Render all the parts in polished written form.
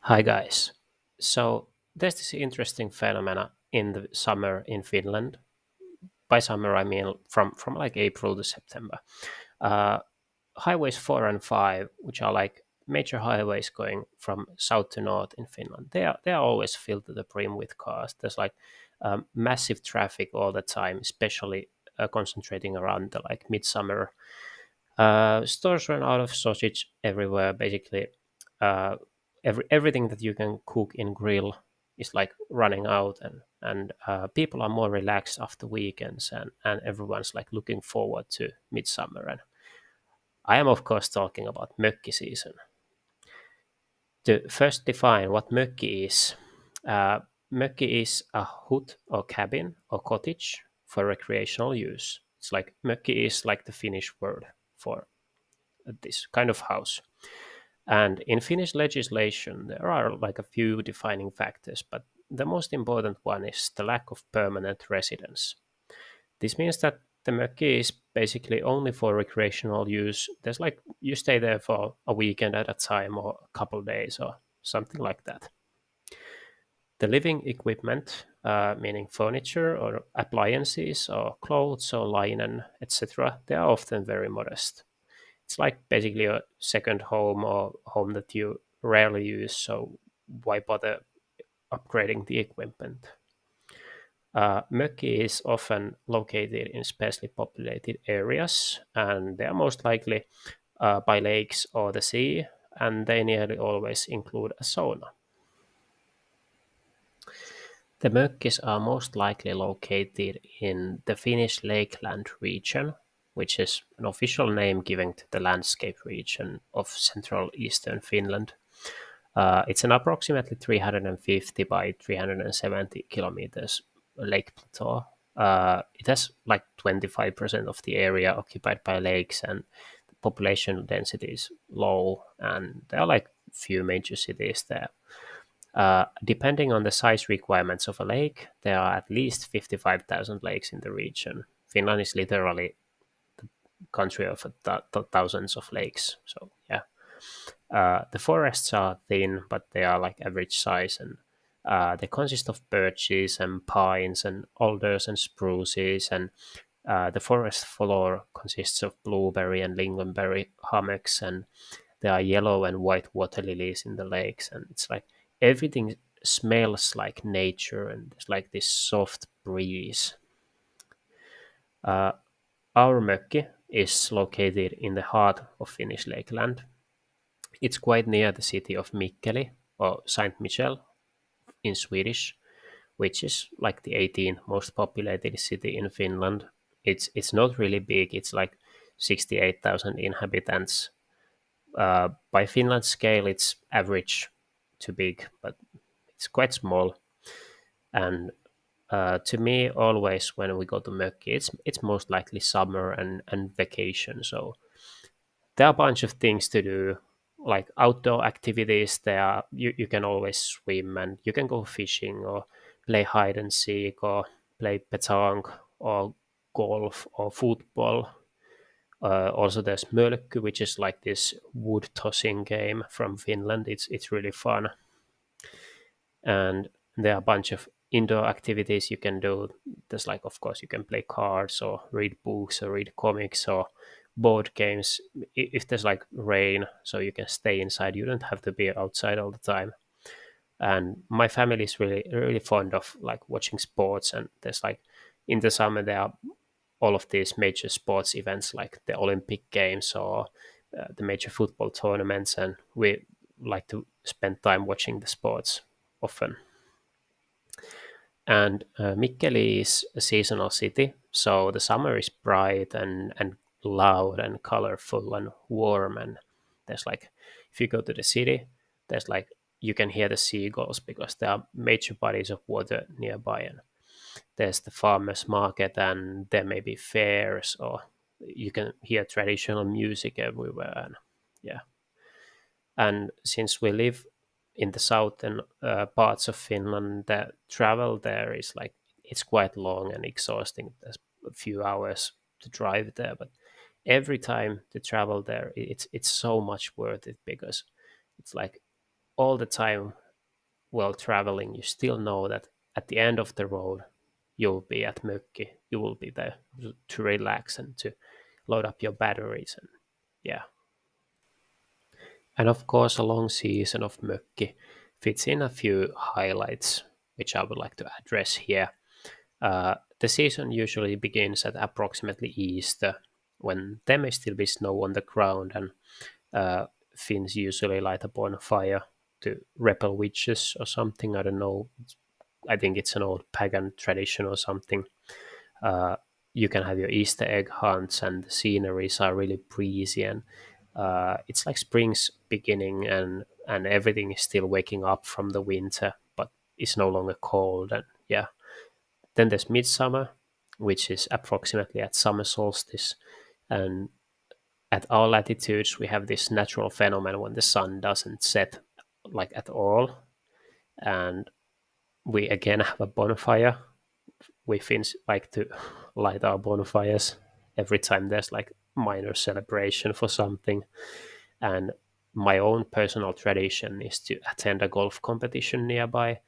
Hi guys. So there's this interesting phenomena in the summer in Finland. By summer I mean from like April to September. Uh, Highways 4 and 5, which are like major highways going from south to north in Finland, they are always filled to the brim with cars. There's like massive traffic all the time, especially concentrating around the like midsummer. Stores run out of sausage everywhere. Basically, uh, everything that you can cook in grill is like running out, and people are more relaxed after weekends, and everyone's like looking forward to midsummer. And I am of course talking about mökki season. To first define what mökki is, uh, mökki is a hut or cabin or cottage for recreational use. It's like mökki is like the Finnish word for this kind of house. And in Finnish legislation, there are like a few defining factors, but the most important one is the lack of permanent residence. This means that the mökki is basically only for recreational use. There's like you stay there for a weekend at a time or a couple days or something like that. The living equipment, meaning furniture or appliances or clothes or linen, etc., they are often very modest. It's like basically a second home or home that you rarely use, so why bother upgrading the equipment? Mökki is often located in sparsely populated areas, and they are most likely by lakes or the sea, and they nearly always include a sauna. The mökkis are most likely located in the Finnish Lakeland region, which is an official name given to the landscape region of central eastern Finland. It's an approximately 350 by 370 kilometers lake plateau. It has like 25% of the area occupied by lakes, and the population density is low, and there are like few major cities there. Depending on the size requirements of a lake, there are at least 55,000 lakes in the region. Finland is literally country of thousands of lakes. So yeah, the forests are thin, but they are like average size, and they consist of birches and pines and alders and spruces, and the forest floor consists of blueberry and lingonberry hummocks, and there are yellow and white water lilies in the lakes, and it's like everything smells like nature, and there's like this soft breeze. Uh, our mökki is located in the heart of Finnish Lakeland. It's quite near the city of Mikkeli or Saint Michel in Swedish, which is like the 18th most populated city in Finland. It's not really big. It's like 68,000 inhabitants. By Finland scale, it's average to big, but it's quite small. And to me, always when we go to Mökki, it's most likely summer and vacation. So there are a bunch of things to do, like outdoor activities. You can always swim, and you can go fishing or play hide and seek or play petanque or golf or football. Also, there's Mölkky, which is like this wood tossing game from Finland. It's really fun, and there are a bunch of indoor activities you can do. There's like, of course, you can play cards or read books or read comics or board games. If there's like rain, so you can stay inside. You don't have to be outside all the time. And my family is really fond of like watching sports, and there's like in the summer there are all of these major sports events like the Olympic Games or the major football tournaments, and we like to spend time watching the sports often. And Mikkeli is a seasonal city, so the summer is bright and loud and colorful and warm. And there's like, if you go to the city, there's like you can hear the seagulls because there are major bodies of water nearby, and there's the farmers market, and there may be fairs, or you can hear traditional music everywhere. And yeah, and since we live in the southern parts of Finland, the travel there is like it's quite long and exhausting. There's a few hours to drive there, but every time to travel there, it's so much worth it because it's like all the time while traveling, you still know that at the end of the road, you'll be at Mökki. You will be there to relax and to load up your batteries. And yeah. And of course, a long season of Mökki fits in a few highlights, which I would like to address here. The season usually begins at approximately Easter, when there may still be snow on the ground, and uh, Finns usually light a bonfire to repel witches or something. I don't know. I think it's an old pagan tradition or something. Uh, you can have your Easter egg hunts, and the sceneries are really breezy, and it's like spring's beginning, and everything is still waking up from the winter, but it's no longer cold. And yeah, then there's midsummer, which is approximately at summer solstice, and at our latitudes we have this natural phenomenon when the sun doesn't set like at all, and we again have a bonfire. We Finns like to light our bonfires every time there's like minor celebration for something. And my own personal tradition is to attend a golf competition nearby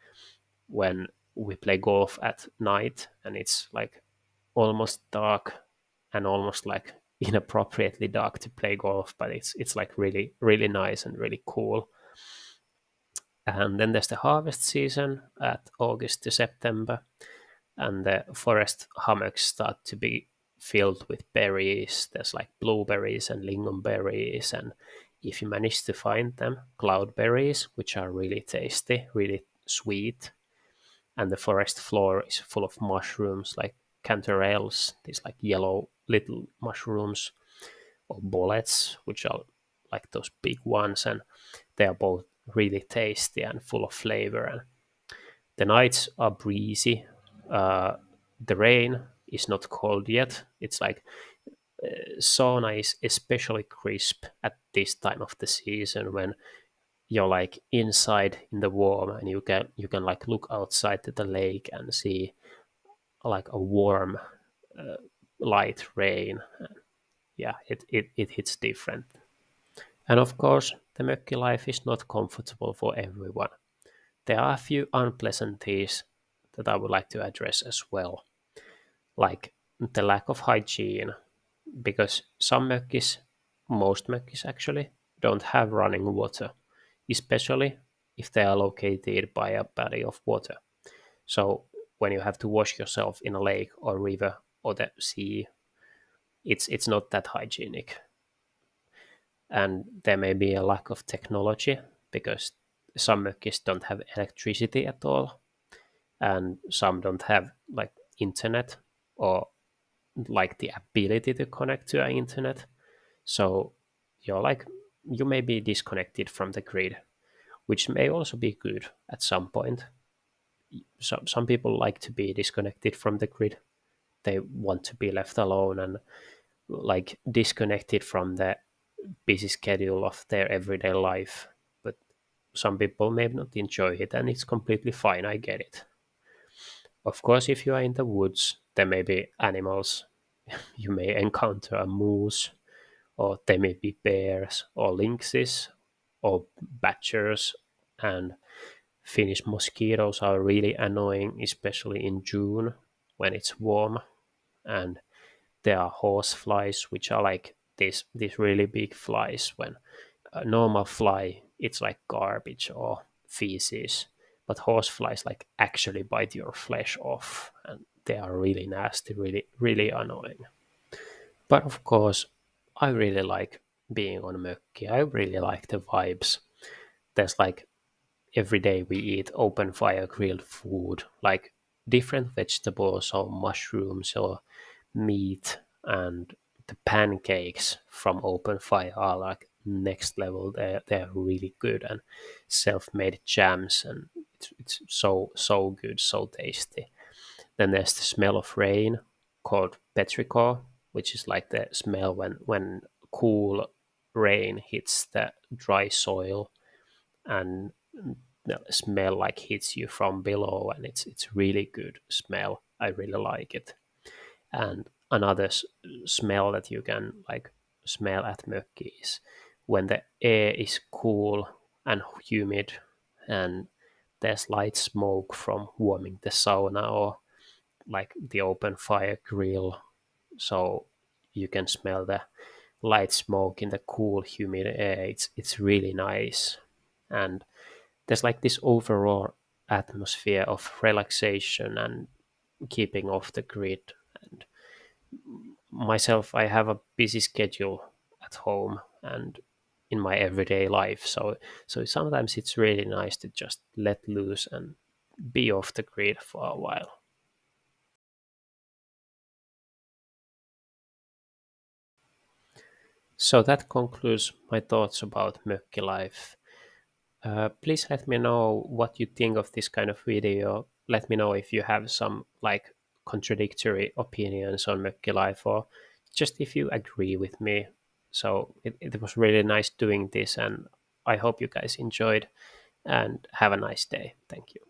when we play golf at night, and it's like almost dark and almost like inappropriately dark to play golf, but it's like really really nice and really cool. And then there's the harvest season at August to September, and the forest hummocks start to be filled with berries. There's like blueberries and lingonberries, and if you manage to find them, cloudberries, which are really tasty, really sweet. And the forest floor is full of mushrooms like canterelles, these like yellow little mushrooms, or bullets, which are like those big ones, and they are both really tasty and full of flavor. And the nights are breezy. Uh, the rain is not cold yet. It's like sauna is especially crisp at this time of the season when you're like inside in the warm, and you can like look outside to the lake and see like a warm light rain. Yeah, it hits different. And of course, the mökki life is not comfortable for everyone. There are a few unpleasantries that I would like to address as well, like the lack of hygiene, because some mökkis, most mökkis actually, don't have running water, especially if they are located by a body of water. So when you have to wash yourself in a lake or river or the sea, it's not that hygienic. And there may be a lack of technology because some mökkis don't have electricity at all, and some don't have like internet or like the ability to connect to an internet. So you're like you may be disconnected from the grid, which may also be good at some point. Some people like to be disconnected from the grid. They want to be left alone and like disconnected from the busy schedule of their everyday life. But some people may not enjoy it, and it's completely fine. I get it. Of course, if you are in the woods, there may be animals. You may encounter a moose, or there may be bears, or lynxes, or badgers, and Finnish mosquitoes are really annoying, especially in June when it's warm. And there are horse flies, which are like these really big flies. When a normal fly, it's like garbage or feces, but horse flies like actually bite your flesh off, and they are really nasty, really really annoying. But of course, I really like being on Mökki. I really like the vibes. There's like every day we eat open fire grilled food, like different vegetables or mushrooms or meat, and the pancakes from open fire are like next level. They're really good, and self-made jams, and it's so good, so tasty. Then there's the smell of rain called petrichor, which is like the smell when cool rain hits the dry soil, and the smell like hits you from below, and it's really good smell. I really like it. And another smell that you can like smell at Mökki is when the air is cool and humid, and there's light smoke from warming the sauna or like the open fire grill, so you can smell the light smoke in the cool humid air. It's really nice, and there's like this overall atmosphere of relaxation and keeping off the grid. And myself, I have a busy schedule at home and in my everyday life, so sometimes it's really nice to just let loose and be off the grid for a while. So that concludes my thoughts about Mökki life. Please let me know what you think of this kind of video. Let me know if you have some like contradictory opinions on Mökki life, or just if you agree with me. So it was really nice doing this, and I hope you guys enjoyed and have a nice day. Thank you.